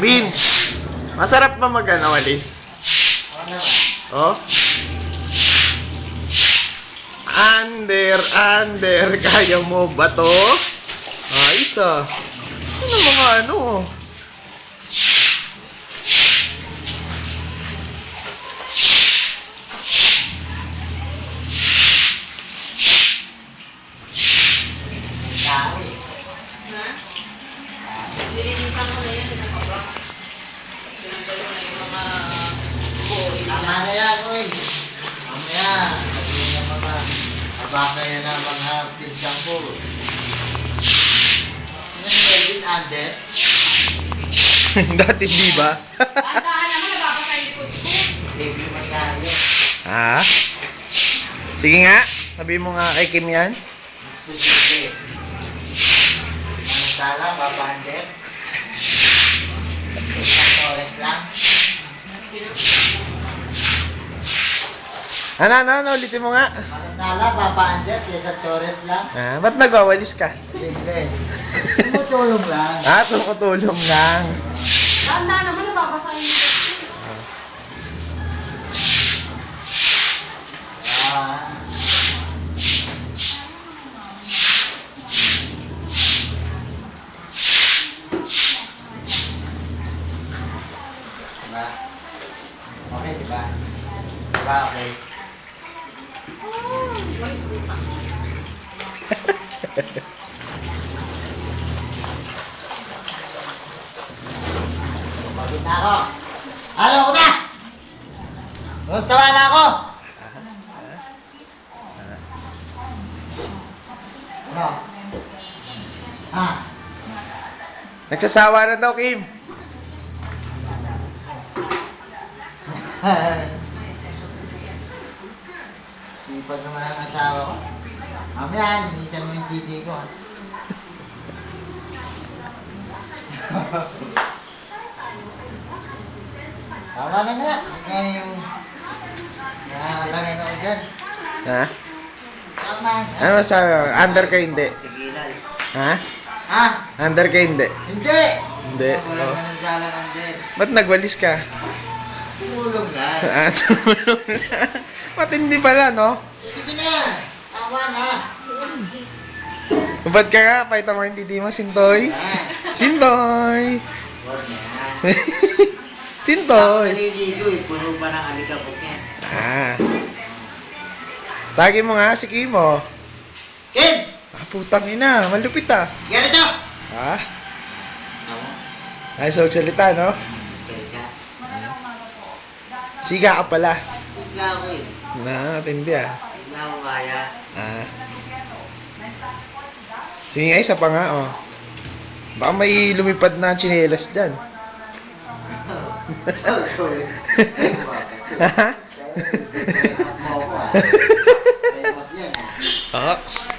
Vince, masarap ba walis? Oh? Under, kaya mo ba to? Ayos ah. Ano mga ano? Nilinisan ko na yan, nakabak. Sinanggal ko na yung mga buhay nila. Tama na yan, Uy. Mamaya, sabihin na mga abaka yan na mga pinsang ko. Ano yung Melvin Under? Dati di ba? Andahan naman, nababasa yung likod ko. Sige, mangyari yun. Ha? Sige nga, sabi mo nga kay Kim yan. Sige. Anong sala, Papa Under? Isang oras lang. Ano, ulitin mo nga. Anong sala, Papa Under? Isang oras lang. Ba't nagwawalis ka? Sige. Tumutulong lang. Tumutulong lang. Andahan naman, nababasa yung likod ko. Ah. Diba? Okay, diba? Diba, okay? Walis buta. Pagod na ako. Halo ko na! Gustawa na ako! Ano? Ha? Nagsasawa na daw, Kim. Sipag naman ang asawa ko. Mamaya, linisan mo yung titi ko. Tama na nga. Kaya yung nakalangan ako dyan. Ha? Tama. Ano masabi mo? Under ka hindi? Tigilan. Ha? Ha? Under ka hindi? Hindi! Hindi. Wala Oh. ka ng salang under. Ba't nagwalis ka? Tulong lang. Tumulong lang. Matindi pala, no? Sige na. Tama na. Ba't ka nga? Pakita mo yung titi mo, Sintoy. Sintoy! Huwag na. Sintoy! Naliligo eh. Puno pa ng alikabok yan. Tagi mo nga si Kim, oh. Kim! Putang ina. Malupit, ah. Ganito! Ha? Tama. Ayos magsalita, no? Sika. Siga ka pala. Sika ako eh. Matindi, ah. Sika ako kaya. Sige nga, isa pa nga, oh. Baka may lumipad na tsinelas dyan. Ha? Mo ko ah. May map yan ah. Ox.